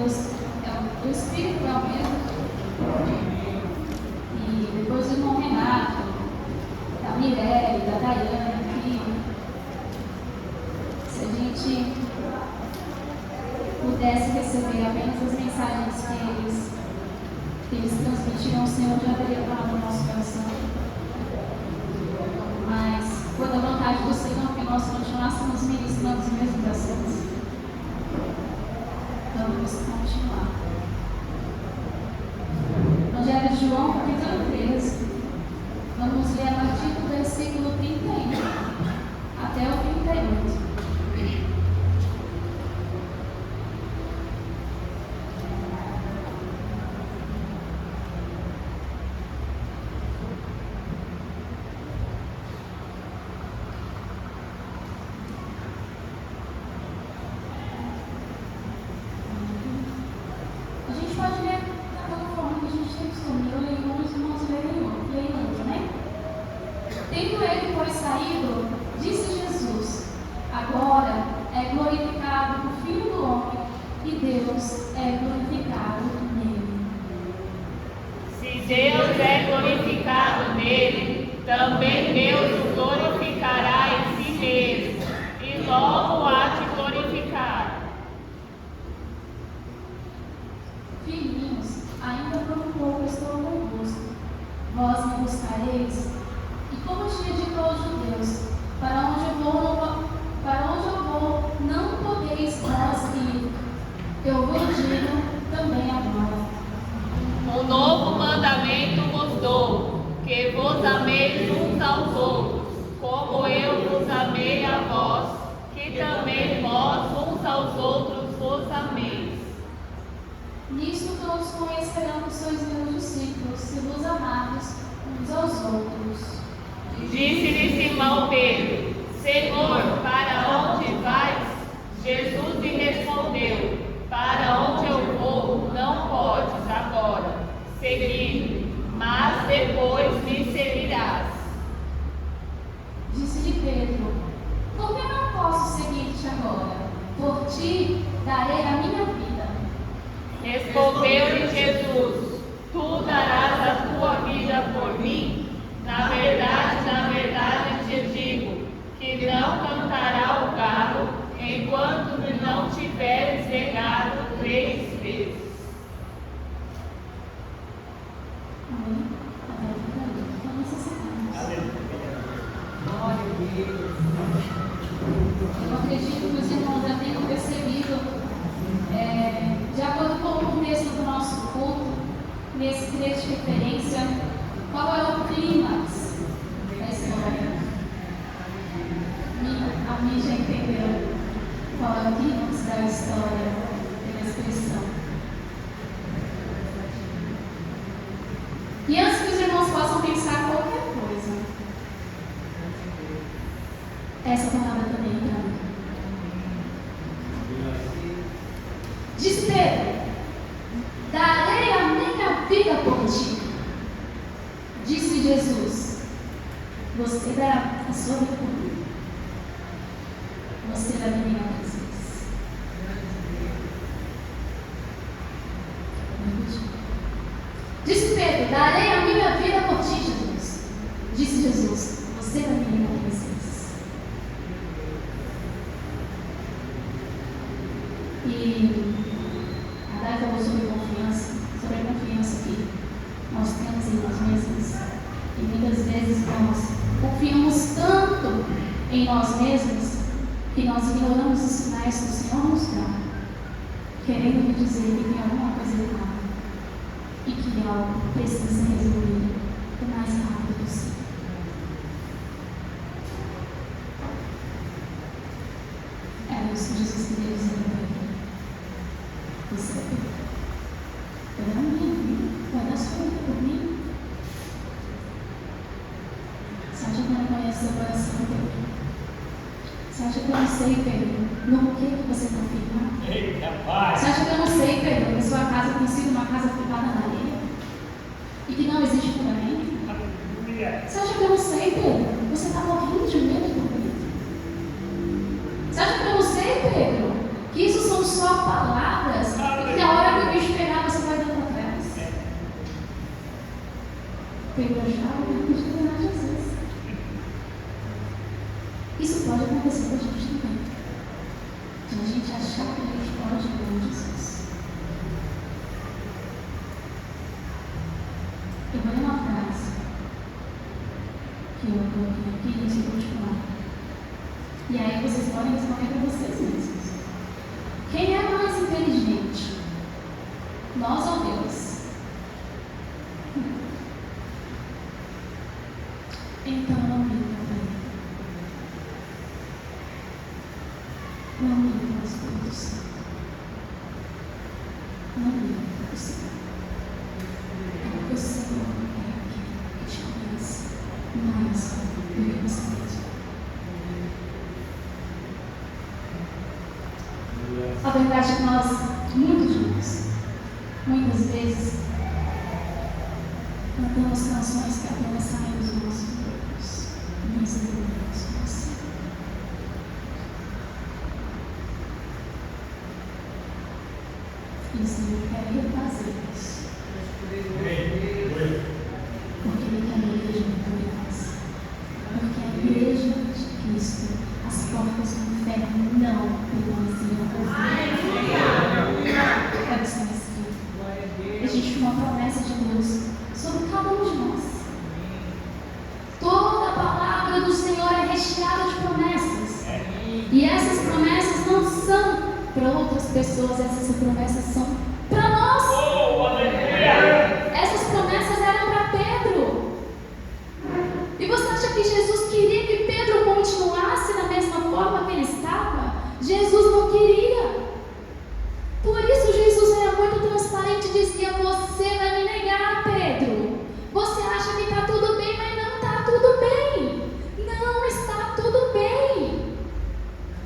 Deus, o Espírito é o mesmo. E depois o irmão Renato, da Mirelle, da Daiane aqui, se a gente pudesse receber apenas as mensagens que eles transmitiram, o Senhor já teria falado no nosso coração. Mas foi da vontade do Senhor que nós continuássemos ministrando os mesmos assuntos. Então vamos continuar. Evangelho de João, capítulo 13. Vamos ler a partir do versículo 31 até o 38. Tendo ele, pois, saído, disse Jesus: agora é glorificado o Filho do Homem, e Deus é glorificado nele. Se Deus é glorificado nele, também Deus o glorificará em si mesmo, e logo há de glorificar. Filhinhos, ainda por um pouco estou convosco. Vós me buscareis. E como tinha dito aos judeus, para onde eu vou, não podeis vós ir. Eu vos digo também agora. Um novo mandamento vos dou, que vos ameis uns aos outros, como eu vos amei a vós, que também vós uns aos outros vos ameis. Nisto todos conhecerão que sois meus discípulos, se vos amardes uns aos outros. Disse-lhe Simão Pedro: Senhor, para onde vais? Jesus lhe respondeu: para onde eu vou, não podes agora seguir-me, mas depois me seguirás. Disse-lhe Pedro: por que não posso seguir-te agora? Por ti darei a minha vida. Respondeu-lhe Jesus: tu darás a tua vida por mim? Na verdade, te digo, que não cantará o galo, enquanto não tiveres negado 3 vezes. Amém? Vamos encerrar. Eu acredito que os irmãos já tenham percebido, de acordo com o começo do nosso culto, nesse trecho de referência, qual é o clímax da história. A mim já entendeu qual é o clímax da história da expressão. E antes que os irmãos possam pensar qualquer coisa, essa palavra também entra. Diz Pedro: darei a minha vida por ti. Disse Jesus: você dará a sua vida por mim. Você vai me negar 3 vezes. Disse Pedro: darei a minha vida por ti, Jesus. Disse Jesus: você vai me negar 3 vezes. E a Dai falou sobre confiança, sobre a confiança que nós temos em nós mesmos. E muitas vezes nós confiamos tanto em nós mesmos que nós ignoramos os sinais que o Senhor nos dá, querendo dizer que tem alguma coisa errada e que algo precisa ser resolvido o mais rápido possível. É isso que Jesus queria dizer para ele. Você vai dar minha vida, vai dar sua vida por mim. Você acha que eu não conheço seu coração, Pedro? Você acha que eu não sei, Pedro, no que você está firmado? Você acha que eu não sei, Pedro, que sua casa tem sido uma casa firmada na areia? E que não existe fundamento? Você acha que eu não sei, Pedro? Você está morrendo de medo por mim? Você acha que eu não sei, Pedro? Que isso são só palavras e que a hora Pedro achava que podia enganar Jesus. Isso pode acontecer com a gente também. De a gente achar que a gente pode enganar Jesus. Eu vou ler uma frase que eu coloquei aqui e vou continuar. E aí vocês podem responder para vocês mesmos. Quem é mais inteligente? Nós ou Deus? Então não minta para ele. Não minta para o Espírito Santo. Não minta para o Senhor. Porque o Senhor é aquele que te conhece mais do que você mesmo. A verdade é que nós, muitos de nós, muitas vezes, cantamos canções que apenas saem dos nossos lábios, mas não do nosso coração. E o Senhor quer refazer isso. Porque Ele quer a igreja vitoriosa. Porque a igreja de Cristo, as portas do inferno não permanecerão por Quero ser escrito. Existe uma promessa de Deus sobre cada um de nós. Toda a palavra do Senhor é recheada de promessas. E essas promessas não são para outras pessoas, essas promessas são para nós. Essas promessas eram para Pedro. E você acha que Jesus queria que Pedro continuasse da mesma forma que ele estava? Jesus não queria. Por isso Jesus era muito transparente e dizia: você vai me negar, Pedro. Você acha que está tudo bem, mas não está tudo bem. Não está tudo bem.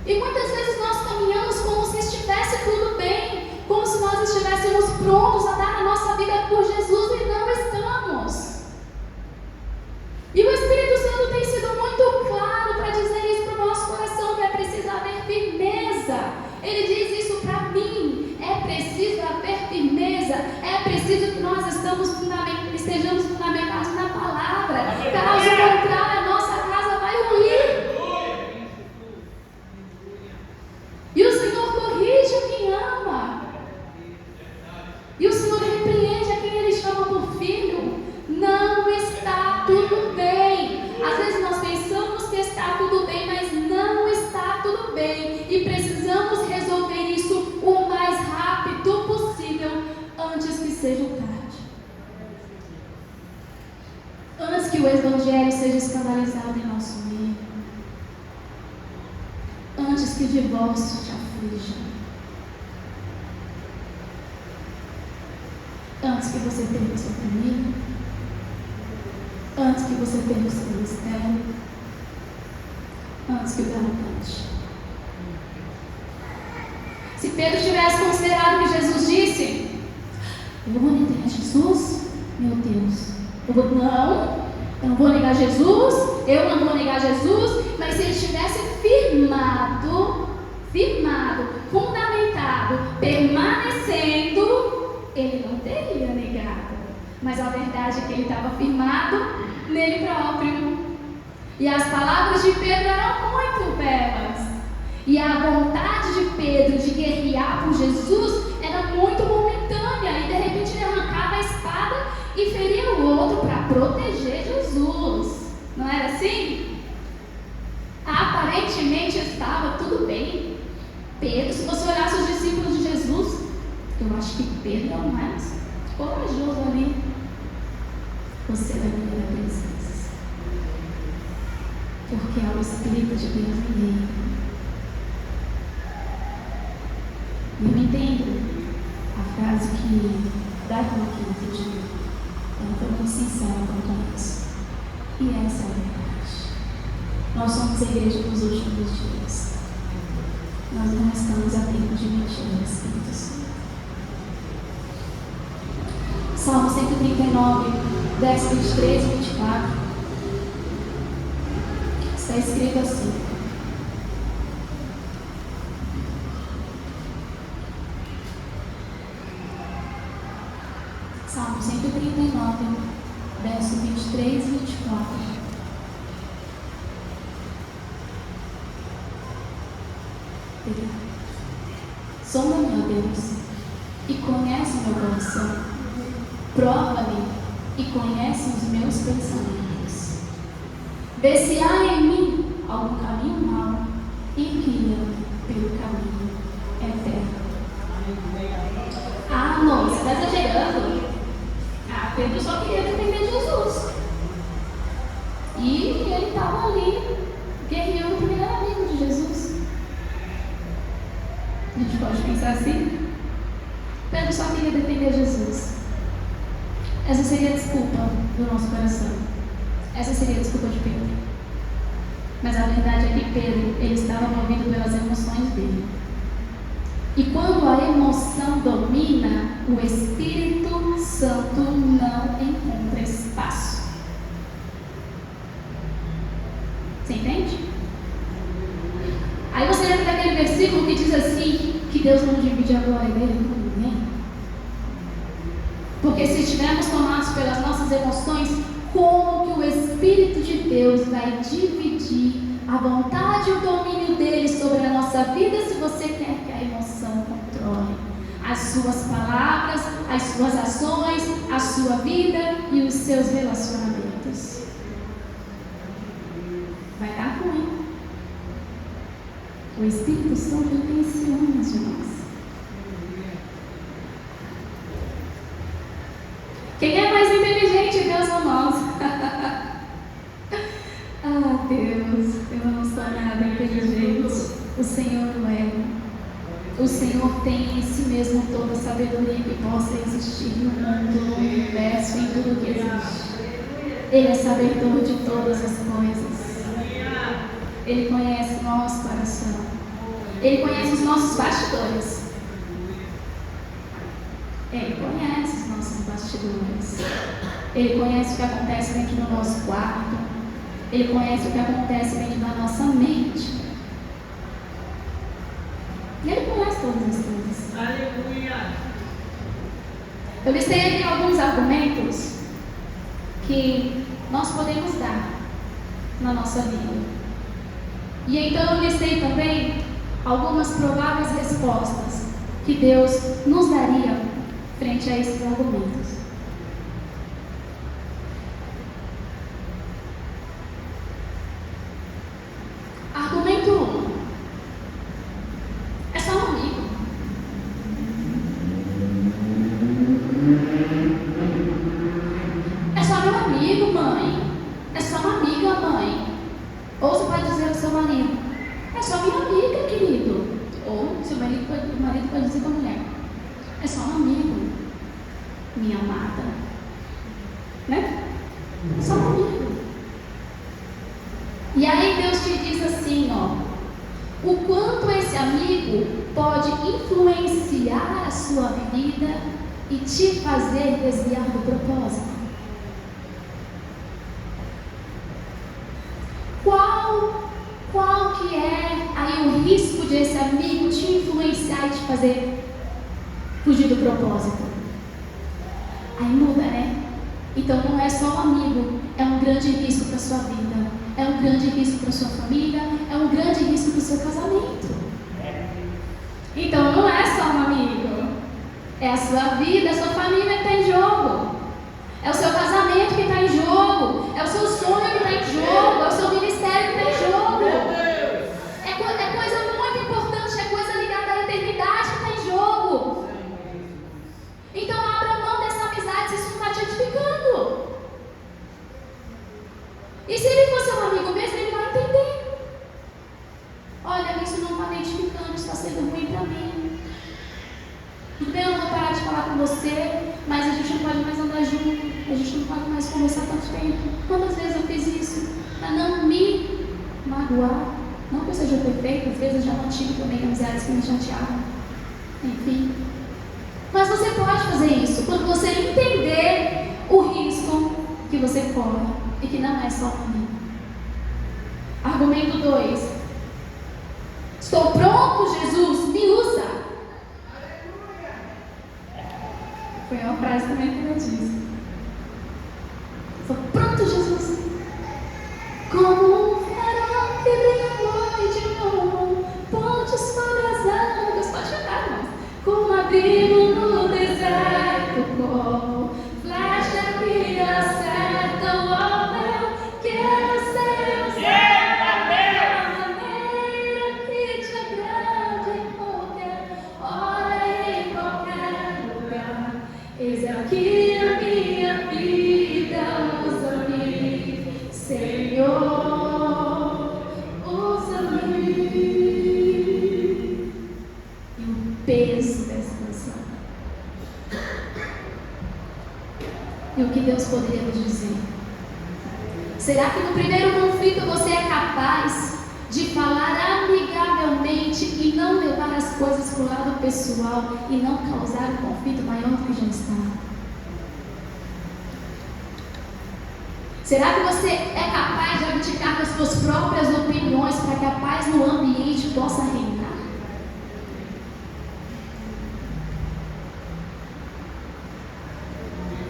E muitas vezes nós caminhamos como se estivesse tudo bem, como se nós estivéssemos prontos a dar a nossa vida por Jesus, e não estamos. E o Espírito Santo tem sido muito claro para dizer isso para o nosso coração, que é preciso haver firmeza. Ele diz isso para mim: é preciso haver firmeza, é preciso que nós estejamos fundamentados na palavra. Caso contrário, a nossa casa vai ruir. E o Senhor corrige a quem ama. E o Senhor repreende a quem Ele chama por filho. Não está tudo bem. Às vezes nós pensamos que está tudo bem, mas não está tudo bem. E precisamos resolver isso o mais rápido possível, antes que seja tarde. Antes que o Evangelho seja escandalizado em nosso meio. Antes que o divórcio te aflija. Antes que você perca sua família. Antes que você perca o seu ministério. Antes que o galo cante. Se Pedro tivesse considerado o que Jesus disse: eu vou negar Jesus? Meu Deus. Eu não vou negar Jesus. Eu não vou negar Jesus. Mas se ele estivesse firmado, fundamentado, permanecendo, ele não teria negado. Mas a verdade é que ele estava firmado nele próprio. E as palavras de Pedro eram muito belas. E a vontade de Pedro de guerrear por Jesus era muito momentânea. E de repente ele arrancava a espada e feria o outro para proteger Jesus. Não era assim? Aparentemente estava tudo bem. Pedro, se você olhasse os discípulos de Jesus, eu acho que Pedro é o mais corajoso ali. Você vai viver a presença, porque há o Espírito de Deus em ele. E eu entendo a frase que Davi aqui pediu. Ela foi muito sincera quanto a isso. E essa é a verdade. Nós somos a igreja dos últimos dias. Nós não estamos a tempo de mentir no Espírito Santo. Salmo 139, versos 23 e 24. Está escrito assim: Salmo 139, verso 23 Sonda-me, ó Deus, e conhece o meu coração. Prova-me e conhece os meus pensamentos. Vê se há em mim algum caminho mau e guia-me pelo caminho eterno. Ah, não, você está exagerando. Ah, Pedro só queria defender Jesus. E ele estava ali, guerreando o primeiro amigo de Jesus. A gente pode pensar assim? Pedro só queria defender Jesus. Essa seria a desculpa do nosso coração. Essa seria a desculpa de Pedro. Mas a verdade é que Pedro, ele estava movido pelas emoções dele. E quando a emoção domina, o Espírito Santo não encontra espaço. Você entende? Aí você lembra daquele versículo que diz assim, que Deus não divide a glória dele com ninguém? Porque se estivermos tomados pelas nossas emoções, como que o Espírito de Deus vai dividir a vontade e o domínio dele sobre a nossa vida se você quer que a emoção controle as suas palavras, as suas ações, a sua vida e os seus relacionamentos? Vai dar ruim. O Espírito Santo tem ciúmes de nós. Quem é mais inteligente, Deus ou nós? Ah, Deus, eu não sou nada inteligente. O Senhor não é. O Senhor tem em si mesmo toda a sabedoria que possa existir no mundo, no universo, em tudo que existe. Ele é sabedor de todas as coisas. Ele conhece o nosso coração. Ele conhece os nossos bastidores. Ele conhece os nossos bastidores. Ele conhece o que acontece dentro do nosso quarto. Ele conhece o que acontece dentro da nossa mente. Ele conhece todas as coisas. Aleluia! Eu listei aqui alguns argumentos que nós podemos dar na nossa vida. E então eu listei também algumas prováveis respostas que Deus nos daria frente a esses argumentos. Argumento 1. É só um amigo. É só meu amigo, mãe. É só uma amiga, mãe. Ou você pode dizer ao seu marido: é só minha amiga, querido. Ou seu marido pode dizer para a mulher: é só um amigo, minha amada. Né? É só um amigo. E aí Deus te diz assim, ó: o quanto esse amigo pode influenciar a sua vida e te fazer desviar do propósito. Qual que é aí o risco de esse amigo te influenciar e te fazer fugir do propósito? Aí muda, né? Então não é só um amigo, é um grande risco para a sua vida, é um grande risco para a sua família, é um grande risco para o seu casamento. Então não é só um amigo, é a sua vida, a sua família que está em jogo, é o seu casamento que está em jogo, é o seu sonho que está em jogo, é o seu ministério que está em jogo. É coisa muito importante, é coisa ligada à eternidade que está em jogo. Então abra mão dessa amizade se isso não está te edificando. E se ele fosse um amigo mesmo, ele vai entender. Olha, isso não está me edificando, isso está sendo ruim para mim. Tudo bem, eu vou parar de falar com você, mas a gente não pode mais andar junto, a gente não pode mais conversar tanto tempo. Quantas vezes eu fiz isso para não me magoar? Não que eu seja perfeita, às vezes eu já mantive também amizades que me chateavam. Enfim. Mas você pode fazer isso quando você entender o risco que você corre e que não é só um amigo. Argumento 2. Estou pronto, Jesus, me usa. Foi uma frase também que eu disse. Estou pronto, Jesus. Como um farol que brilha a noite, não podes parar. Deus poderia nos dizer? Será que no primeiro conflito você é capaz de falar amigavelmente e não levar as coisas para o lado pessoal e não causar um conflito maior do que já está? Será que você é capaz de abdicar das suas próprias opiniões para que a paz no ambiente possa reinar?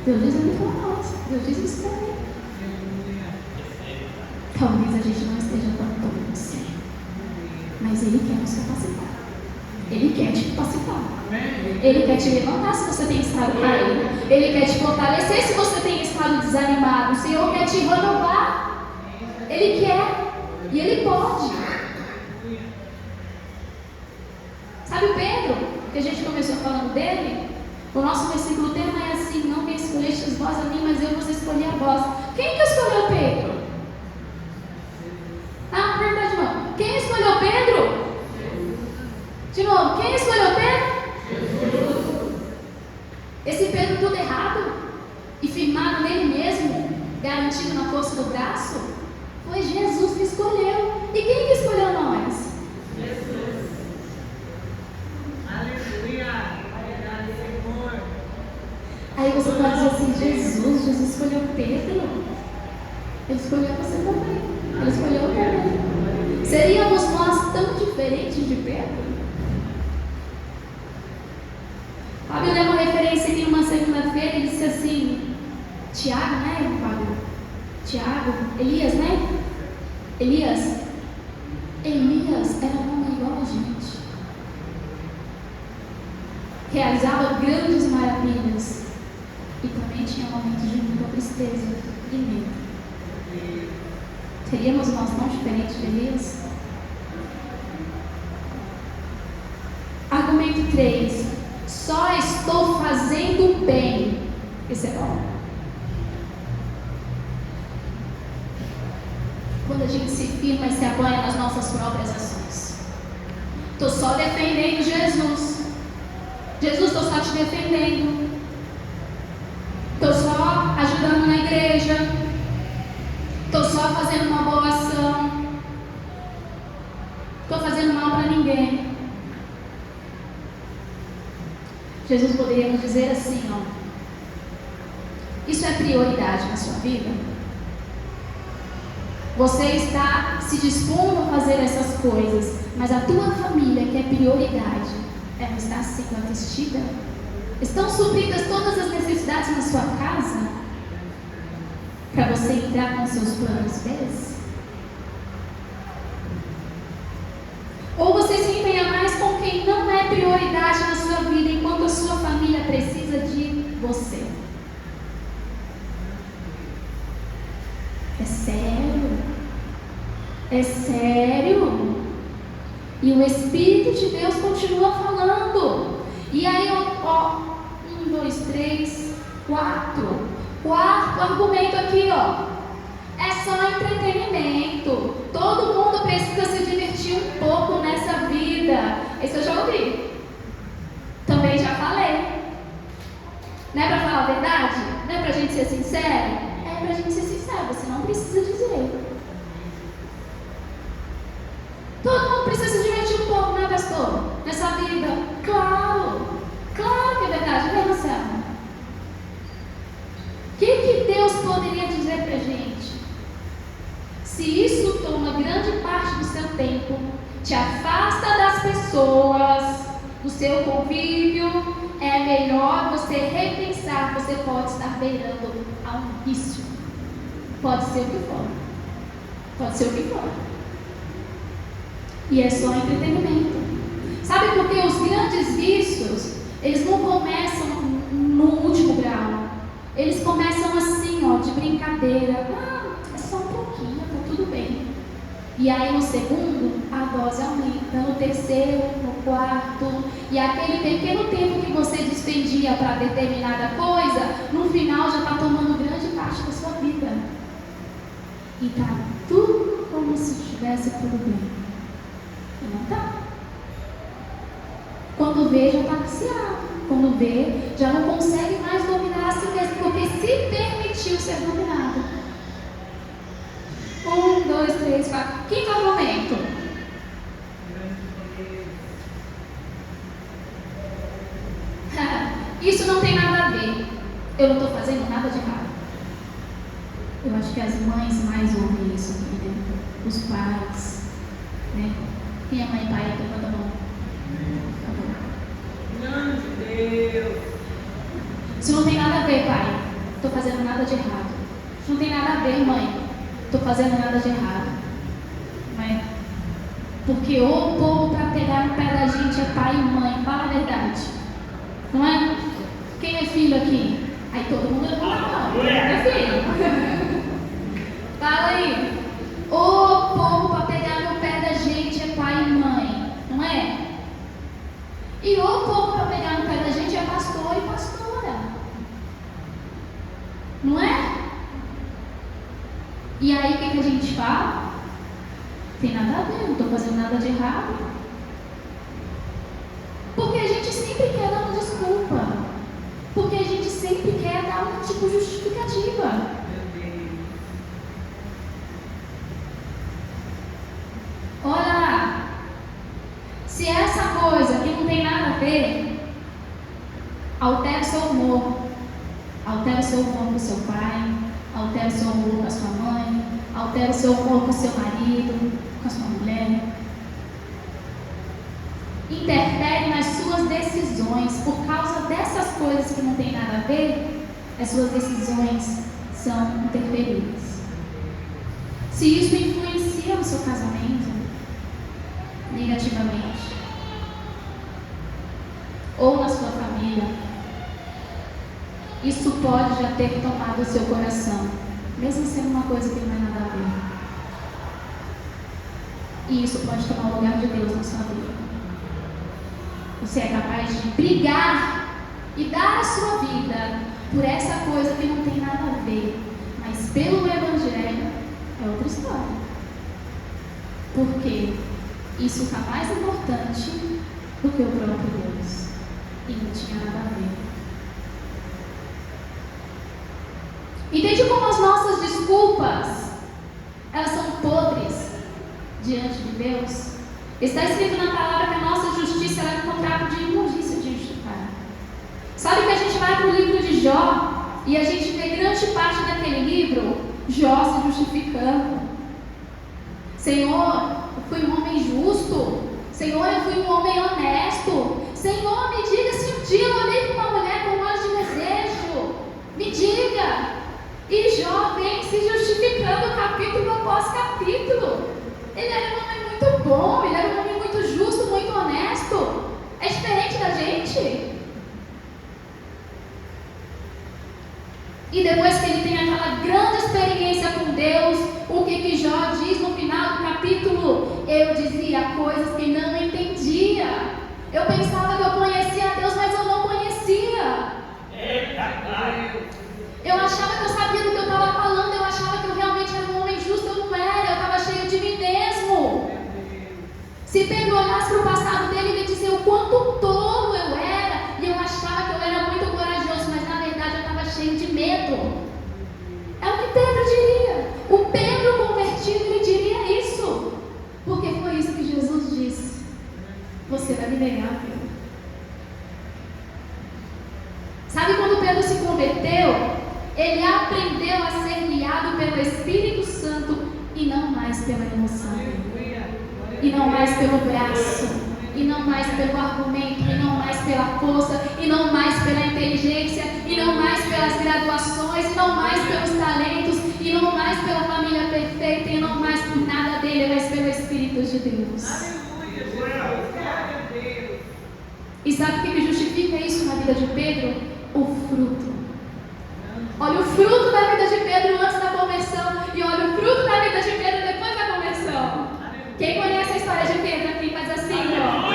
Deus diz ali para nós, Deus diz isso para mim. Talvez a gente não esteja tão bom assim, mas Ele quer nos capacitar. Ele quer te capacitar. Ele quer te levantar se você tem estado caído. Ele quer te fortalecer se você tem estado desanimado. O Senhor quer te renovar. Ele quer e Ele pode. Sabe o Pedro, que a gente começou falando dele? O nosso versículo tema é assim: não me escolhestes vós a mim, mas eu vos escolhi a vós. Quem que escolheu Pedro? Ah, verdade não. Quem escolheu Pedro? De novo, quem escolheu Pedro? Esse Pedro tudo errado e firmado nele mesmo, garantido na força do braço, foi Jesus que escolheu. E quem que escolheu nós? Jesus. Aleluia. Aí você pode dizer assim: Jesus escolheu Pedro. Ele escolheu você também. Ele escolheu também. Seríamos nós tão diferentes de Pedro? Fábio deu uma referência aqui numa segunda-feira e disse assim: Tiago, né, Fábio? Tiago, Elias, né? Elias era um homem igual a gente. Realizava grandes maravilhas e também tinha momentos de muita tristeza e medo. Seríamos nós tão diferentes de Elias? Argumento 3. Só estou fazendo bem. Esse é bom. Quando a gente se firma e se apoia nas nossas próprias ações. Estou só defendendo Jesus. Jesus, estou só te defendendo. Estou só ajudando na igreja. Estou só fazendo uma boa ação. Estou fazendo mal para ninguém. Jesus poderia nos dizer assim, ó: isso é prioridade na sua vida? Você está se dispondo a fazer essas coisas, mas a tua família, que é prioridade, ela está sendo assistida? Estão supridas todas as necessidades na sua casa? Para você entrar com seus planos B? Ou você se empenha mais com quem não é prioridade na sua vida, enquanto a sua família precisa de você? É sério? É sério? E o Espírito de Deus continua falando. E aí, ó, 1, 2, 3, 4. Quarto argumento aqui, ó: é só entretenimento. Todo mundo precisa se divertir um pouco nessa vida. Esse eu já ouvi. Também já falei. Não é para falar a verdade? Não é para a gente ser sincero? É para a gente ser sincero, você não precisa dizer. Todo mundo precisa se divertir um pouco, né, pastor? Nessa vida. Claro. Claro que é verdade, né, Marcelo? O que Deus poderia dizer para a gente? Se isso toma grande parte do seu tempo, te afasta das pessoas, do seu convívio, é melhor você repensar. Você pode estar beirando a um vício. Pode ser o que for. Pode ser o que for. E é só entretenimento. Sabe por que os grandes vícios, eles não começam no último grau. Eles começam assim, ó, de brincadeira. Ah, é só um pouquinho, tá tudo bem. E aí no segundo, a dose aumenta. No terceiro, no quarto. E aquele pequeno tempo que você despendia para determinada coisa, no final já está tomando grande parte da sua vida. E tá tudo como se estivesse tudo bem. E não tá. Quando vê, já está viciado. Quando vê, já não consegue mais dominar a si mesmo, porque se permitiu ser dominado. 1, 2, 3, 4. Quinto argumento. Isso não tem nada a ver. Eu não estou fazendo nada de errado. Eu acho que as mães mais ouvem isso aqui, né? Os pais, né? Quem é mãe e pai aqui? Levanta a mão. Não, Deus. Isso não tem nada a ver, pai. Estou fazendo nada de errado. Isso não tem nada a ver, mãe. Estou fazendo nada de errado. Mas porque o povo para pegar no pé da gente é pai e mãe. Fala a verdade. Não é? Quem é filho aqui? Aí todo mundo levanta a mão. É filho. Fala aí. O povo para pegar no pé da gente é pai e mãe. Não é? E o povo para pegar no pé da gente é pastor e pastora. Não é? E aí o que a gente fala? Tem nada a ver, não estou fazendo nada de errado. Porque a gente sempre quer dar uma desculpa. Porque a gente sempre quer dar um tipo de justificativa. Olha lá. Se essa coisa que não tem nada a ver, altera o seu humor. Altera o seu humor com o seu pai. Altera o seu humor com a sua mãe. Altera o seu humor com o seu marido, com a sua mulher. Interfere nas suas decisões. Por causa dessas coisas que não tem nada a ver, as suas decisões são interferidas. Se isso influencia no seu casamento negativamente, ou na sua família, isso pode já ter tomado o seu coração, mesmo sendo uma coisa que não é nada a ver. E isso pode tomar o lugar de Deus na sua vida. Você é capaz de brigar e dar a sua vida por essa coisa que não tem nada a ver, mas pelo Evangelho é outra história. Porque isso está mais importante do que o próprio Deus. E não tinha nada a ver. Entende como as nossas desculpas, elas são podres diante de Deus? Está escrito na palavra que a nossa justiça é um contrato de imundícia de justificar. Sabe que a gente vai para o livro de Jó e a gente vê grande parte daquele livro, Jó se justificando. Senhor, eu fui um homem justo. Senhor, eu fui um homem honesto. Senhor, me diga se um dia eu olhei para uma mulher com olhos de desejo. Me diga. E Jó vem se justificando capítulo após capítulo. Ele era um homem muito bom, ele era um homem muito justo, muito honesto. É diferente da gente. E depois que ele tem aquela grande experiência com Deus, o que Jó diz no final do capítulo? Eu dizia coisas que não entendia. Eu pensava que eu conhecia a Deus, mas eu não conhecia. Eu achava que eu sabia do que eu estava falando, eu achava que eu realmente era um homem justo, eu não era, eu estava cheio de mim mesmo. Se Pedro olhasse para o passado dele, ele ia dizer o quanto tolo eu era, e eu achava que eu era muito corajoso, mas na verdade eu estava cheio de medo. É o que Pedro diria. O Pedro convertido, ele diria isso, porque foi isso que Jesus disse. Você vai me negar, Pedro. Sabe quando Pedro se converteu? Ele aprendeu a ser guiado pelo Espírito Santo e não mais pela emoção, e não mais pelo braço, e não mais pelo argumento, e não mais pela força, e não mais pela inteligência, e não mais pelas graduações, e não mais pelos talentos, e não mais pela família perfeita, e não mais por nada dele, mas pelo Espírito de Deus. E sabe o que justifica isso na vida de Pedro? O fruto. Olha o fruto da vida de Pedro antes da conversão e olha o fruto da vida de Pedro depois da conversão. Quem conhece a história de Pedro aqui faz assim, ó.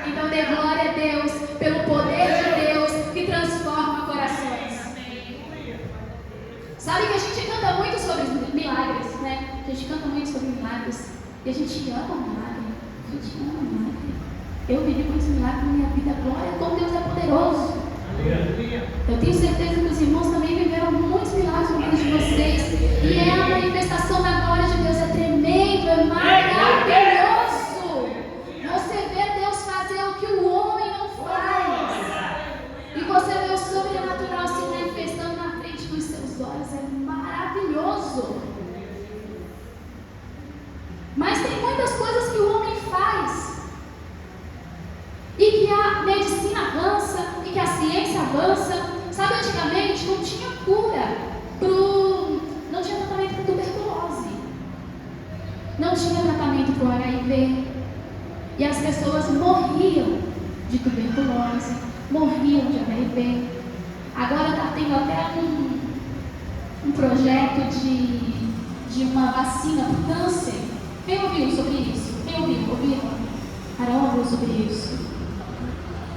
Então dê glória a Deus pelo poder de Deus que transforma corações. Sabe que a gente canta muito sobre milagres, né? A gente canta muito sobre milagres e a gente ama milagre. A gente ama milagre. Eu vivi muitos milagres na minha vida. Glória, como Deus é poderoso. Eu tenho certeza que os irmãos também viveram muitos milagres na vida de vocês. E é a manifestação da glória de Deus. É tremendo, é maravilhoso. Você vê Deus fazer o que o homem não faz. E você vê o sobrenatural se manifestando na frente dos seus olhos. É maravilhoso. Mas tem muitas coisas que o homem faz. E que a medicina avança, e que a ciência avança. Sabe, antigamente não tinha cura não tinha tratamento para tuberculose, não tinha tratamento para o HIV, e as pessoas morriam de tuberculose, morriam de HIV. Agora está tendo até um projeto de uma vacina para o câncer. Quem ouviu sobre isso? Quem ouviu? Carol ouviu sobre isso.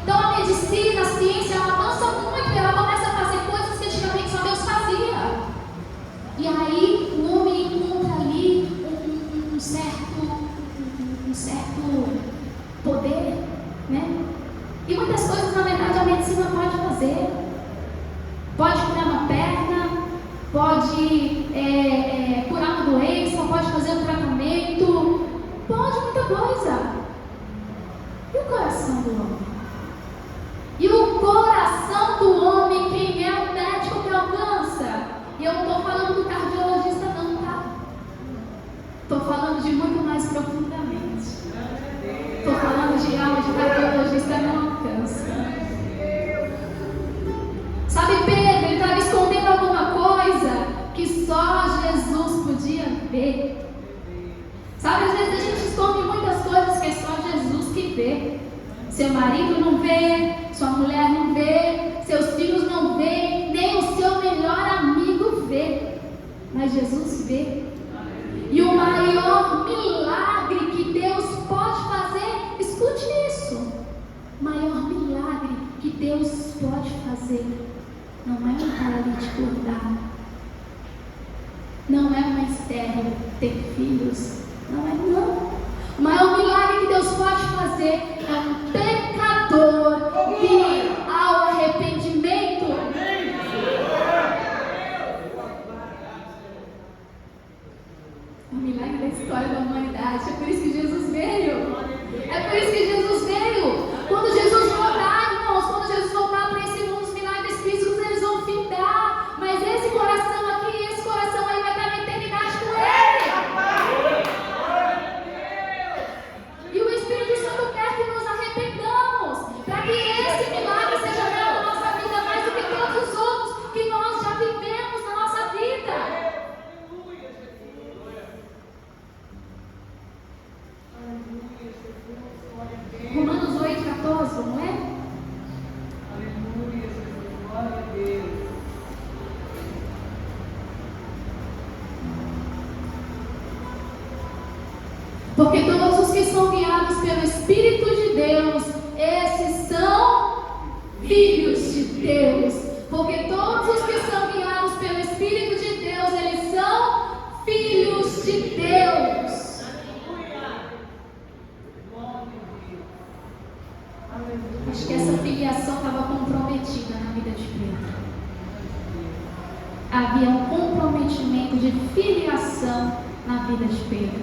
Então a medicina, a ciência, ela avança muito, ela começa a fazer coisas que antigamente só Deus fazia. E aí o homem encontra ali um certo poder, né? E muitas coisas, na verdade, a medicina pode fazer. Pode curar uma perna, pode curar uma doença, pode fazer um tratamento, pode muita coisa. E o coração do homem? E o coração do homem, quem é o médico que alcança? E eu não estou falando do cardiologista não, tá? Estou falando de muito mais profundamente. Estou falando de algo que o cardiologista não alcança. Sabe, Pedro, ele estava escondendo alguma coisa que só Jesus podia ver. Sabe, às vezes a gente esconde muitas coisas que é só Jesus que vê. Seu marido não vê, sua mulher não vê, seus filhos não vê, nem o seu melhor amigo vê, mas Jesus vê. E o maior milagre que Deus pode fazer, escute isso, o maior milagre que Deus pode fazer não é um paralítico andar, não é uma estéril ter filhos, não. O maior milagre que Deus pode fazer é um pecador vir ao arrependimento. É o milagre da história da humanidade. É por isso que Jesus veio. Quando Jesus voltar, irmãos, quando Jesus voltar para esse mundo, os milagres físicos eles vão findar. Mas esse coração aqui, esse coração aí vai estar na eternidade com Ele. Para que esse milagre seja real na nossa vida mais do que todos os outros que nós já vivemos na nossa vida. Romanos 8,14, não é? Aleluia, glória a Deus. Porque todos os que são guiados pelo Espírito de Deus, esses são filhos de Deus. Porque todos os que são guiados pelo Espírito de Deus, eles são filhos de Deus. Acho que essa filiação estava comprometida na vida de Pedro. Havia um comprometimento de filiação na vida de Pedro.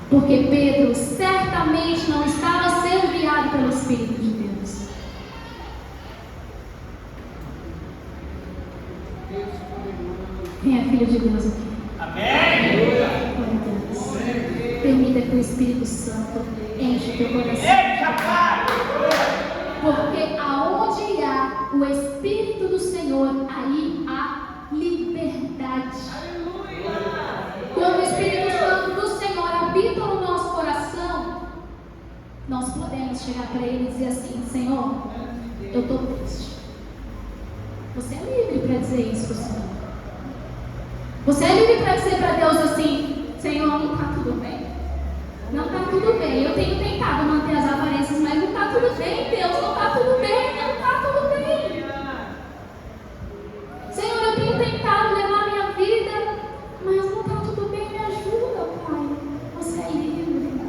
Porque Pedro certamente não estava sendo guiado pelo Espírito de Deus. Quem é filho de Deus aqui? Amém! Glória a Deus. Permita que o Espírito Santo enche o teu coração. Porque aonde há o Espírito do Senhor, aí há liberdade. Quando o Espírito Santo do Senhor habita no nosso coração, nós podemos chegar para Ele e dizer assim: Senhor, eu estou triste. Você é livre para dizer isso para o Senhor. Você é livre para dizer para Deus assim: Senhor, não está tudo bem. Não está tudo bem. Eu tenho tentado manter as aparências, mas não está tudo bem, Deus. Não está tudo bem, não está tudo bem. Senhor, eu tenho tentado levar a minha vida, mas não está tudo bem. Me ajuda, Pai. Você é livre.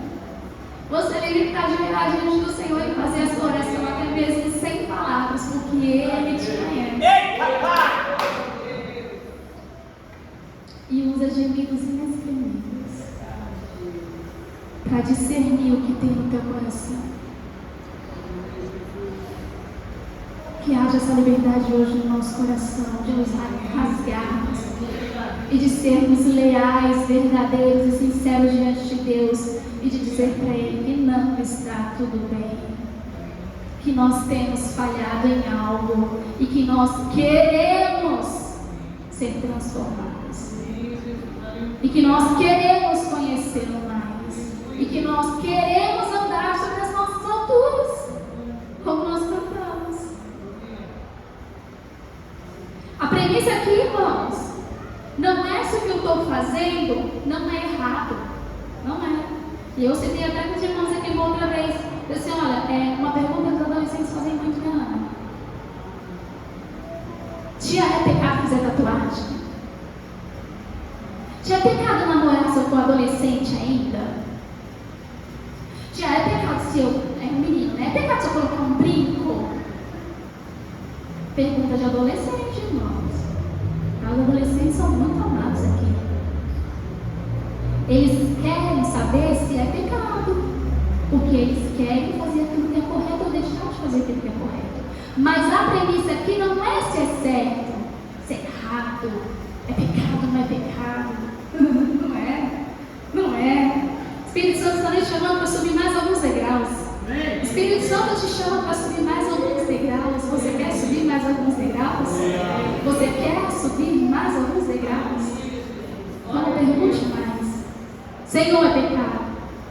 Você é livre para ajoelhar diante do Senhor e fazer essa oração até mesmo sem palavras, porque Ele te conhece. E usa gemidos inexprimíveis para discernir o que tem no teu coração. Que haja essa liberdade hoje no nosso coração, de nos rasgarmos e de sermos leais, verdadeiros e sinceros diante de Deus e de dizer para Ele que não está tudo bem, que nós temos falhado em algo e que nós queremos ser transformados e que nós queremos conhecê-lo mais e que nós queremos andar sobre as nossas alturas, como nós cantamos. A premissa aqui, irmãos, não é se o que eu estou fazendo não é errado. Não é. E eu citei até com os irmãos aqui uma outra vez. Eu disse, olha, é uma pergunta que os adolescentes fazem muito, né, Ana? Tia, é pecado fazer tatuagem? Tia, é pecado namorar se eu for adolescente ainda? Tia, é pecado se eu... É um menino, né? É pecado se eu colocar um brinco? Pergunta de adolescente, irmãos. Os adolescentes são muito amados aqui. Eles querem saber se é pecado, porque eles querem fazer aquilo que é correto ou deixar de fazer aquilo que é correto. Mas a premissa aqui não é se é certo, se é errado, é pecado, não é pecado. Não é, não é. O Espírito Santo está te chamando para subir mais alguns degraus. O Espírito Santo te chama para subir mais alguns degraus. Você quer subir mais alguns degraus? Você quer subir mais alguns degraus? Não pergunte mais. Senhor, é pecado?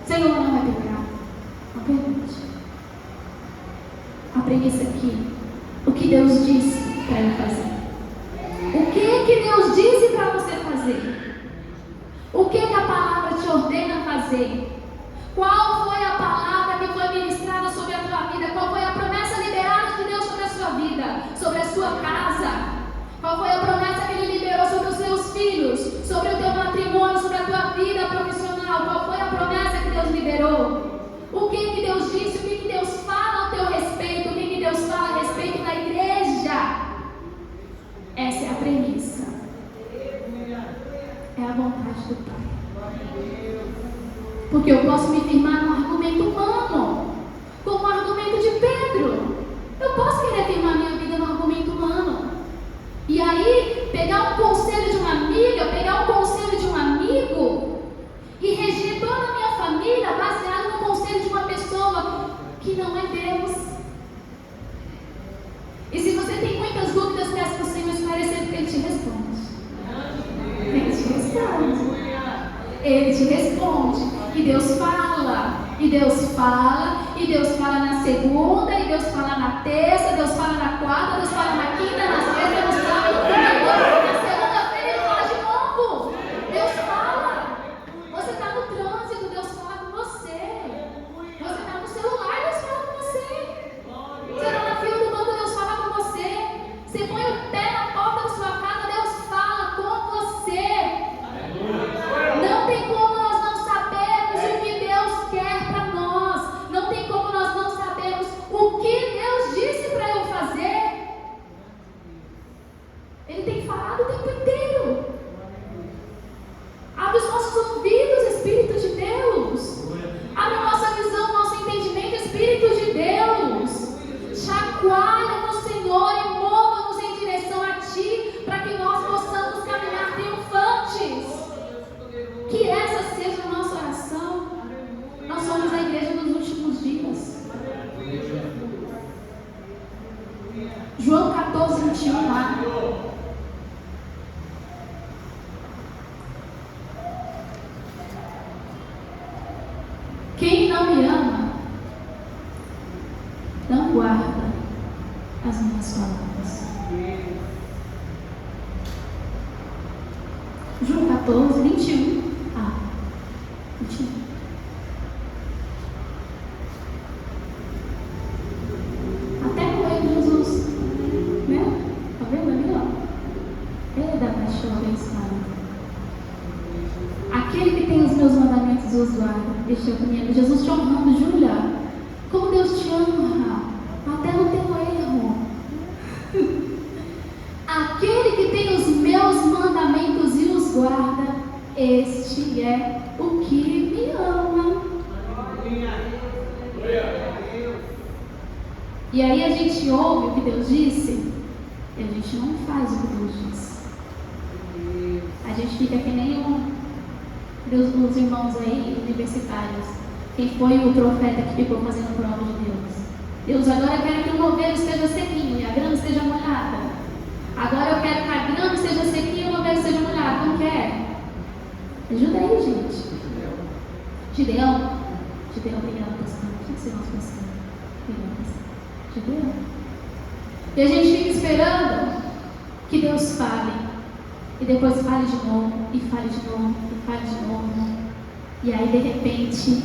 Senhor, não é pecado? Não pergunte. A premissa aqui, o que Deus disse para eu fazer? O que Deus disse para você fazer? O que a palavra te ordena fazer? Qual foi a palavra que foi ministrada sobre a tua vida? Qual foi a promessa liberada de Deus sobre a sua vida? Sobre a sua casa? Qual foi a promessa que Ele liberou sobre os seus filhos? Sobre o teu matrimônio? Sobre a tua vida profissional? Qual foi a promessa que Deus liberou? O que Deus disse? O que Deus fala ao teu respeito? O que Deus fala a respeito da igreja? Essa é a premissa. É a vontade do Pai. Porque eu posso me firmar num argumento humano, como o argumento de Pedro. Eu posso querer firmar minha vida no argumento humano. E aí, pegar um conselho de uma amiga, pegar um conselho de um amigo e reger toda a minha família baseado no conselho de uma pessoa que não é Deus. E se você tem muitas dúvidas, peça para o Senhor esclarecer, porque Ele te responde. Ele te responde. Ele te responde. E Deus fala. E Deus fala. E Deus fala na segunda. E Deus fala na terça. Deus fala na quarta. Deus fala na quinta. Na sexta. No sábado. No domingo. Na segunda-feira Ele fala de novo. Deus fala. Você está no trânsito. Deus fala com você. Você está no celular. Deus fala com você. Você está na fila do banco. Deus fala com você. Você põe o pé na porta da sua casa. Deus fala com você. Não tem como nós não sabermos o que Deus quer para nós. Não tem como nós não sabermos o que Deus disse para eu fazer. Ele tem falado o tempo inteiro. Abre os nossos ouvidos, Espírito de Deus. Abre a nossa visão, nosso entendimento, Espírito de Deus. Chacoalha no Senhor e mova-nos em direção a Ti, para que nós possamos caminhar triunfantes. Que essa seja a nossa oração. Nós somos a igreja nos últimos dias. João 14, 21 lá. Quem não me ama, não guarda as minhas palavras. João 14, 21. 21. Até morrer Jesus, né? Tá vendo ali, ó? Ele dá paixão abençoada. Aquele que tem os meus mandamentos os guarda. Este é o caminho. Jesus te honrando, Júlia. Como Deus te ama, até guarda, este é o que me ama. E aí a gente ouve o que Deus disse e a gente não faz o que Deus disse. A gente fica que nem os irmãos aí universitários. Quem foi o profeta que ficou fazendo prova de Deus? Deus, agora eu quero que o noveiro esteja sequinho e a grama esteja molhada. Agora eu quero que a grama esteja sequinha e o noveiro esteja molhado. Não quer? Ajuda aí, gente. Gideão, obrigada, pastor. O que você nós pensamos? Gideão. E a gente fica esperando que Deus fale. E depois fale de novo, e fale de novo, e fale de novo. E aí, de repente,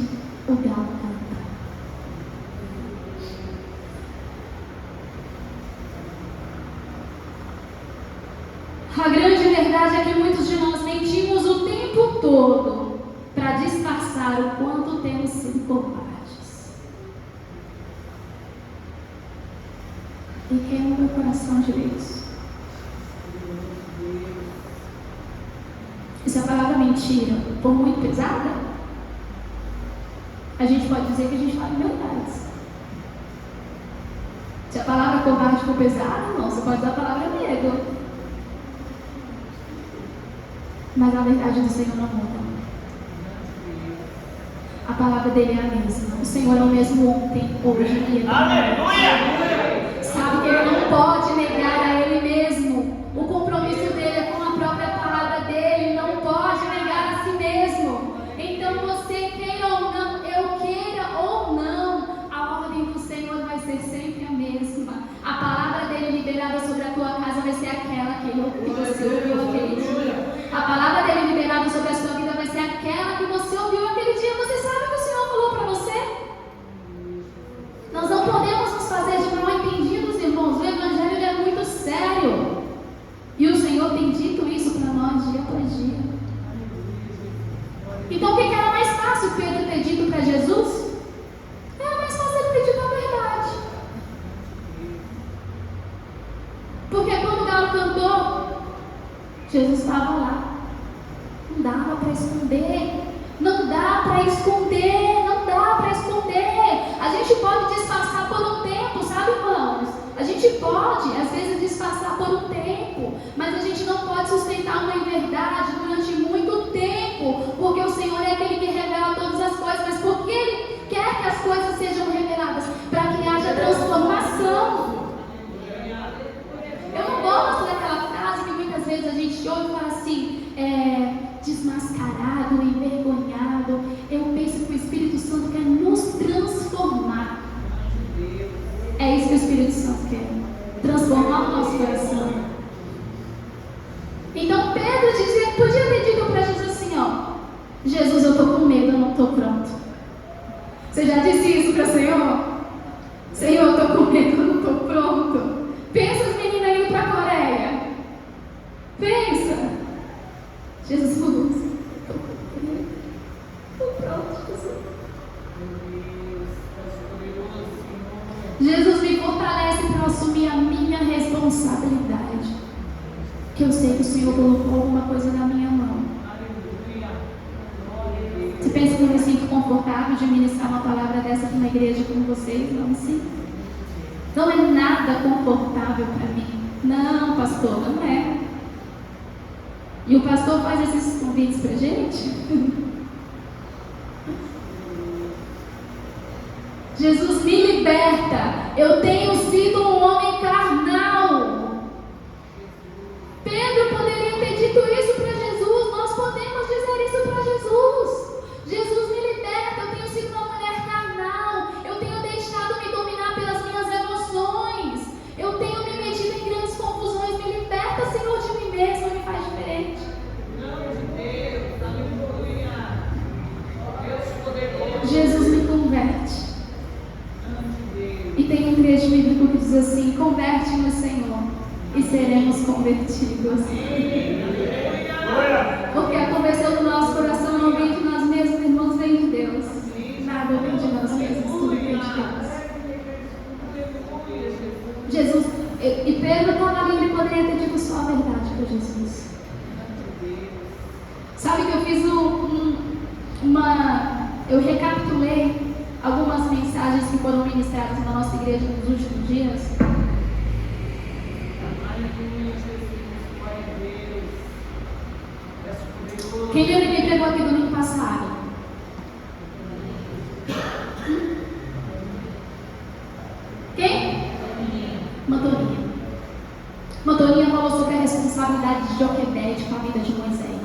o galo canta. A grande verdade é que muitos de nós mentimos o tempo todo para disfarçar o quanto temos sido covardes. E queima o meu coração de Deus. E se a palavra mentira for muito pesada, a gente pode dizer que a gente fala verdades. Se a palavra covarde for pesada, não, você pode usar a palavra medo. Mas a verdade do Senhor não muda. A palavra dele é a mesma. O Senhor é o mesmo ontem, hoje e eternamente. Aleluia! Sabe que ele não pode negar a ele mesmo. O compromisso dele é com a própria palavra dele. Ele não pode negar a si mesmo. Então você queira ou não, eu queira ou não, a ordem do Senhor vai ser sempre a mesma. A palavra dele liberada sobre a tua casa vai ser aquela que você ouviu aquele dia. A palavra dele liberada sobre a sua vida vai ser aquela que você ouviu aquele dia. Você sabe o que o Senhor falou para você? Nós não podemos nos fazer de mal entendidos, irmãos. O Evangelho é muito sério. E o Senhor tem dito isso para nós dia após dia. Então o que era mais fácil Pedro ter dito para Jesus? Era mais fácil ele ter dito a verdade. Porque quando o galo cantou, Jesus estava lá. Não dava para esconder. Não dá para esconder. Não dá para esconder. A gente pode disfarçar por um tempo, sabe, irmãos? A gente pode, às vezes, disfarçar por um tempo. Mas a gente não pode sustentar uma inverdade durante muito tempo. Porque o Senhor é aquele que revela todas as coisas. Mas porque Ele quer que as coisas sejam reveladas? Para que haja transformação. Eu não gosto daquela frase que muitas vezes a gente ouve e fala assim, desmascarado, envergonhado. Eu penso que o Espírito Santo quer nos transformar. É isso que o Espírito Santo quer. Transformar o nosso coração. Então Pedro podia ter dito para Jesus assim, Jesus, eu estou com medo, eu não estou pronto. Você já disse isso para o Senhor? Senhor, eu estou com medo, eu não estou pronto. Pensa as meninas indo para a Coreia. Pensa. Jesus falou assim, estou pronto, Jesus. Jesus me fortalece para assumir a minha responsabilidade. Que eu sei que o Senhor colocou alguma coisa na minha mão. Você pensa que eu me sinto confortável de ministrar uma palavra dessa para uma igreja como vocês? Não me sinto. Não é nada confortável para mim. Não, pastor, não é. E o pastor faz esses convites para a gente? Jesus me liberta. Eu tenho sido um homem carnal. Pedro poderia ter dito isso para Jesus. Nós podemos dizer isso para Jesus. Jesus me liberta. Eu tenho sido uma mulher carnal. Eu tenho deixado me dominar pelas minhas emoções. Eu tenho me metido em grandes confusões. Me liberta, Senhor, de mim mesmo. Me faz diferente. Jesus me converte. E tem um trecho bíblico que diz assim: converte-nos, Senhor, e seremos convertidos. Porque a conversão do nosso coração não vem de nós mesmos, irmãos, vem de Deus. Nada vem de nós mesmos, tudo vem de Deus. Jesus, e Pedro estava ali, ele poderia ter dito só a verdade para Jesus. fiz eu recapitulei algumas mensagens que foram ministradas na nossa igreja nos últimos dias. Quem lembra quem pregou aqui domingo passado? Quem? Mantoninha. Mantoninha falou sobre a responsabilidade de Joquebede com a vida de Moisés.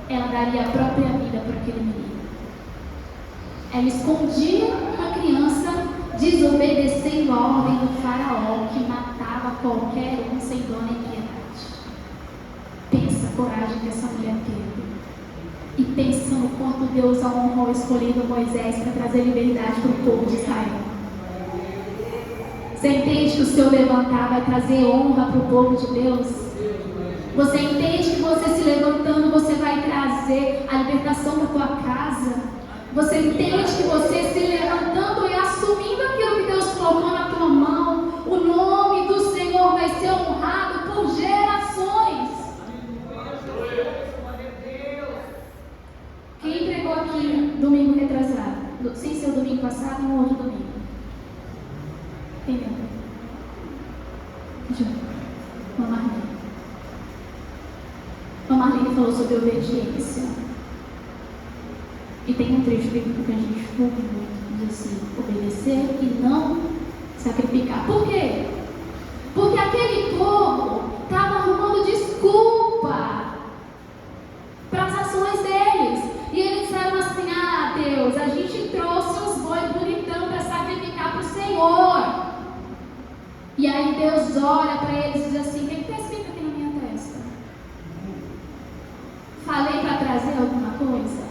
Ela daria a própria vida por aquele menino. Ela escondia uma criança desobedecendo a ordem do faraó, que matava qualquer um sem dó nem piedade. Pensa a coragem que essa mulher teve. E pensa no quanto Deus a honrou escolhendo Moisés para trazer liberdade para o povo de Israel. Você entende que o seu levantar vai trazer honra para o povo de Deus? Você entende que você se levantando, você vai trazer a libertação da tua casa? Você entende que você se levantando e assumindo aquilo que Deus colocou na tua mão, o nome do Senhor vai ser honrado por gerações? Quem pregou aqui domingo retrasado? Sem ser o domingo passado, no outro domingo. Quem lembra? Marlene falou sobre obediência. E tem um trecho bíblico que a gente ouve muito, diz assim: obedecer e não sacrificar. Por quê? Porque aquele povo estava arrumando desculpa para as ações deles. E eles disseram assim: ah, Deus, a gente trouxe uns bois bonitão para sacrificar para o Senhor. E aí Deus olha para eles e diz assim: o que está escrito aqui na minha testa? Falei para trazer alguma coisa?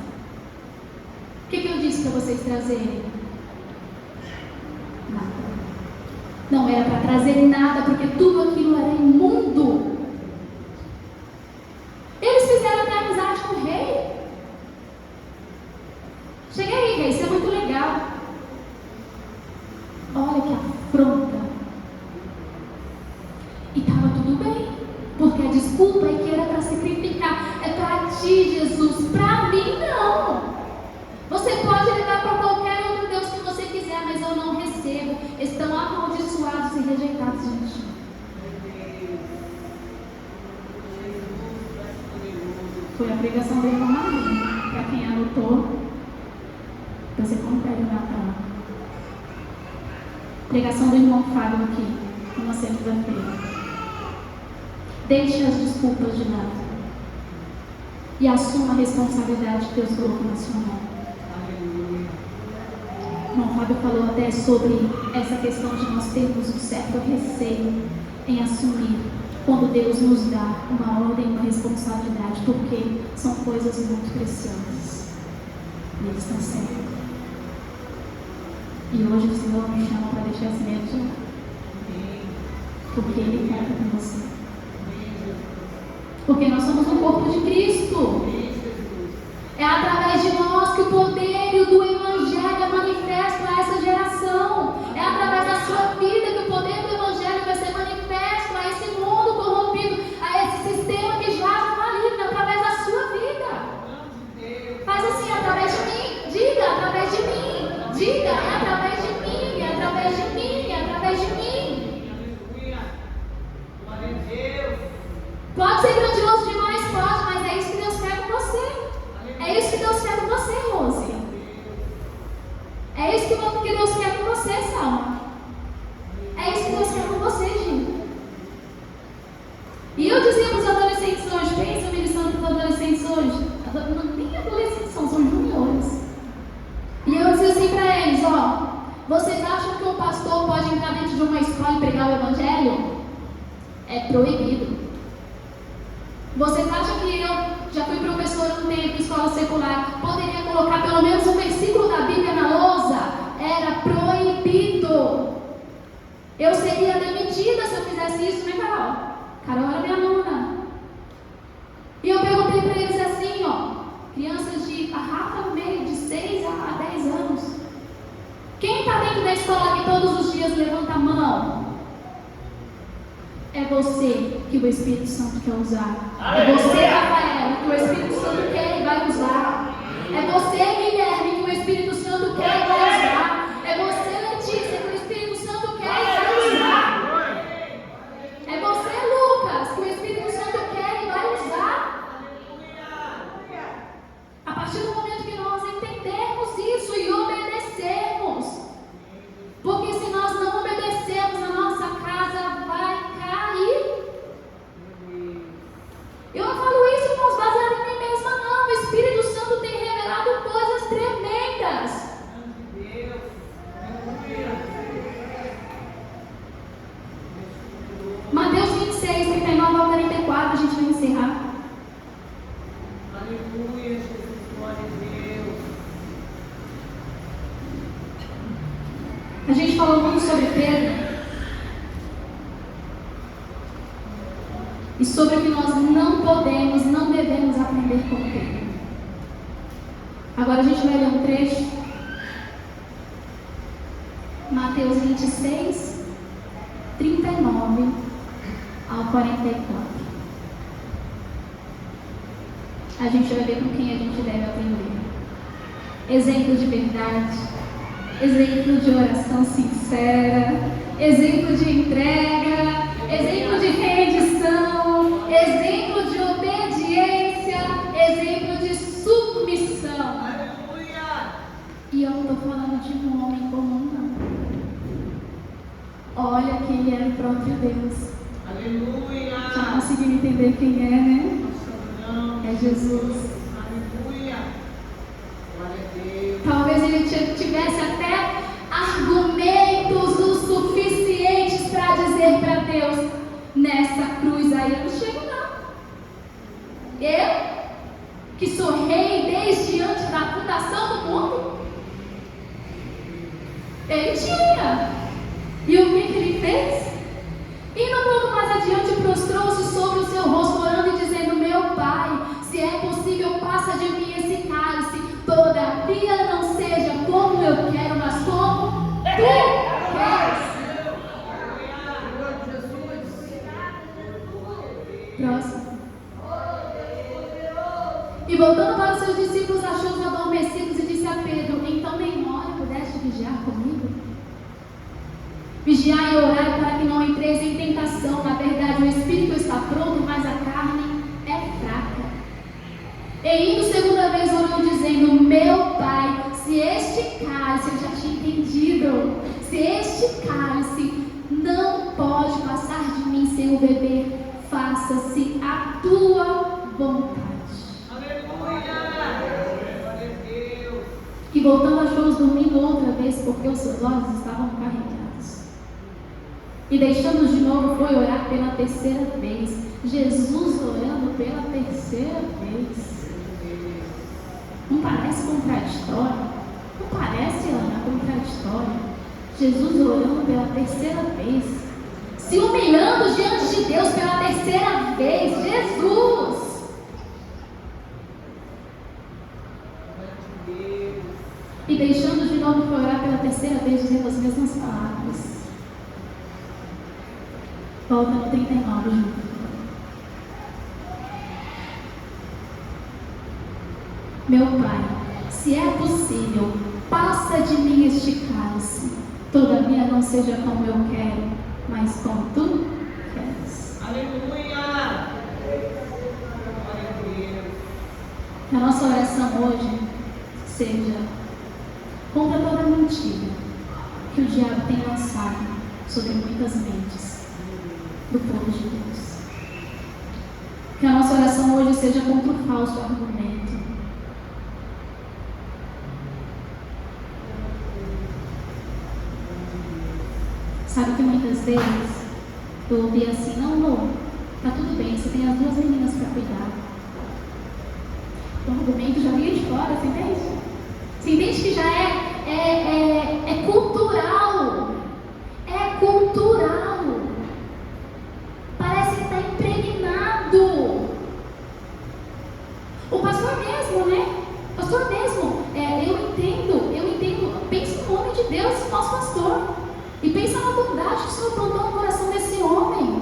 O que eu disse para vocês trazerem? Nada. Não era para trazer nada, porque tudo aquilo era imundo. Eles fizeram até amizade com o rei. Chega aí, rei, isso é muito legal. Olha que afronta. E estava tudo bem, porque a desculpa é que era para sacrificar. É para ti, Jesus, para mim não. Você pode ligar para qualquer outro Deus que você quiser, mas eu não recebo. Estão amaldiçoados e rejeitados de ti. Foi a pregação do irmão Marinho. Para quem anotou, você confere na tela. Pregação do irmão Fábio aqui, numa segunda-feira. Deixe as desculpas de lado e assuma a responsabilidade que Deus colocou na sua mão. O irmão Fábio falou até sobre essa questão de nós termos um certo receio em assumir quando Deus nos dá uma ordem, uma responsabilidade, porque são coisas muito preciosas e eles estão certos. E hoje o Senhor me chama para deixar esse medo de lado, porque Ele conta com você. Porque nós somos o corpo de Cristo. É através de nós que o poder do Evangelho é manifesto a essa geração. É através da sua vida que o poder do Evangelho vai ser manifesto a esse mundo corrompido, a esse sistema que jaz no maligno, através da sua vida. Faz assim, através de mim. Diga, através de mim. Diga, é através de mim, é através de mim, é através de mim. Pode ser grandioso demais, pode, mas é isso que Deus quer com você. É isso que Deus quer com você, Rose. É isso que Deus quer com você, Salma. É isso que Deus quer com você, Gil. E eu dizia para os adolescentes hoje, pensa ministrando para os adolescentes hoje, nem adolescentes são juniores. E eu dizia assim para eles, vocês acham que um pastor pode entrar dentro de uma escola e pregar o Evangelho? É proibido. Vocês acham que eu já fui professora no tempo, escola secular, poderia colocar pelo menos um versículo da Bíblia na lousa? Era proibido. Eu seria demitida se eu fizesse isso, né, Carol? Carol era minha aluna. E eu perguntei para eles assim, crianças de Rafa no meio, de 6 a 10 anos. Quem está dentro da escola que todos os dias levanta a mão? É você que o Espírito Santo quer usar. É você, Rafael, que o Espírito Santo quer e vai usar. É você, Guilherme, que o Espírito Santo quer e vai usar. É você, Letícia, que o Espírito Santo quer e vai usar. É você, Lucas, que o Espírito Santo quer e vai usar. A partir do momento que nós entendermos isso e obedecermos. Porque se nós não obedecermos, a nossa casa vai cair. Eu não falo isso, irmãos, baseado em mim mesma, não. O Espírito Santo tem revelado coisas tremendas. Mateus 26, 39 ao 44, a gente vai encerrar. Aleluia, Jesus, glória a Deus. A gente falou muito sobre Pedro. E sobre o que nós não podemos, não devemos aprender com Pedro. Agora a gente vai ler um trecho. Mateus 26, 39 ao 44. A gente vai ver com quem a gente deve aprender. Exemplo de verdade, exemplo de oração sincera, exemplo de entrega, exemplo de rendição, exemplo de obediência, exemplo de submissão. Aleluia. E eu não estou falando de um homem comum, não. Olha que ele era o próprio Deus. Aleluia. Já conseguiu entender quem é, né? Não. É Jesus. Aleluia. Glória a Deus. Talvez ele tivesse até argumentos o suficientes para dizer para Deus: nessa cruz aí eu não chego, não. Eu, que sou rei desde antes da fundação do mundo. Ele tinha. E o que ele fez? Indo um pouco mais adiante, prostrou-se sobre o seu rosto, orando e dizendo: meu Pai, se é possível, passa de mim esse cálice. Todavia não seja como eu quero, mas como tu queres. Próximo. E voltando para os seus discípulos, achou-os adormecidos e disse a Pedro: então nem uma hora pudeste vigiar comigo? Vigiai e orai para que não entreis em tentação. Na verdade, o espírito está pronto, mas a carne é fraca. E indo segunda vez orou dizendo: meu Pai, se este cálice, eu já tinha entendido, se este cálice não pode passar de mim sem o beber, faça-se a tua vontade. E voltando achou-os dormindo outra vez, porque os seus olhos estavam carregados. E deixando-os de novo, foi orar pela terceira vez. Jesus orando pela terceira vez. Não parece contraditório? Não parece, Ana, contraditório? Jesus orando pela terceira vez. Se humilhando diante de Deus pela terceira vez. Jesus! E deixando de novo, foi orar pela terceira vez, dizendo as mesmas palavras. Volta no 39, junto. Meu Pai, se é possível, passa de mim este cálice. Todavia não seja como eu quero, mas como tu queres. Aleluia. Glória a Deus. Que a nossa oração hoje seja contra toda mentira que o diabo tem lançado sobre muitas mentes do povo de Deus. Que a nossa oração hoje seja contra o falso argumento. Sabe que muitas vezes eu ouvi assim: não, amor, tá tudo bem, você tem as duas meninas para cuidar. O argumento já vinha de fora, você entende? Você entende que já é cultural. É cultural. Parece que está impregnado. O pastor mesmo, né? O pastor mesmo. Eu entendo. Pensa no homem de Deus, nosso pastor. E pensa na bondade que o Senhor plantou no coração desse homem.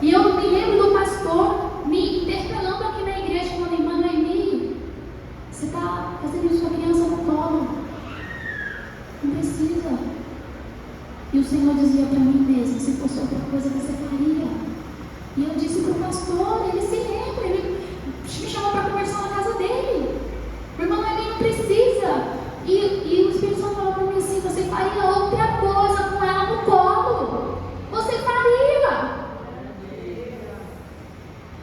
E eu me lembro do pastor me interpelando aqui na igreja, falando: irmã Noemi, você está fazendo isso com a criança no colo. Não precisa. E o Senhor dizia para mim mesmo: se fosse outra coisa, você faria. E eu disse para o pastor, ele se lembra, ele me chamou para conversar na casa dele. O irmão Noemi não precisa. E o Espírito Santo falou para mim assim: você faria outra coisa com ela no colo. Você faria.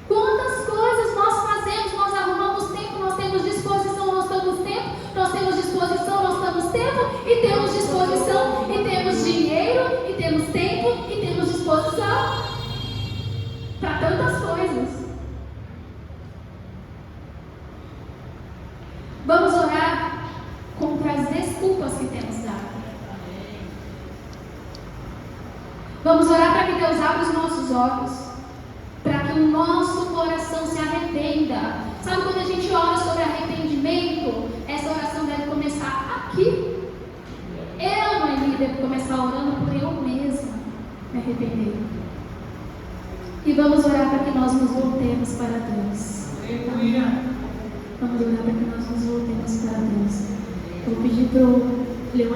Quantas coisas nós fazemos, nós arrumamos tempo, nós temos disposição, nós temos tempo, nós temos disposição, nós temos tempo, e temos disposição, e temos dinheiro, e temos tempo, e temos disposição para tantas coisas. Vamos orar contra as desculpas que temos dado. Vamos orar para que Deus abra os nossos olhos, para que o nosso coração se arrependa. Sabe quando a gente ora sobre arrependimento? Essa oração deve começar aqui. Eu, Noemi, devo começar orando por eu mesma me arrepender. E vamos orar para que nós nos voltemos para Deus. Aleluia. Vamos orar para que nós nos voltemos para Deus. Eu vou pedir para o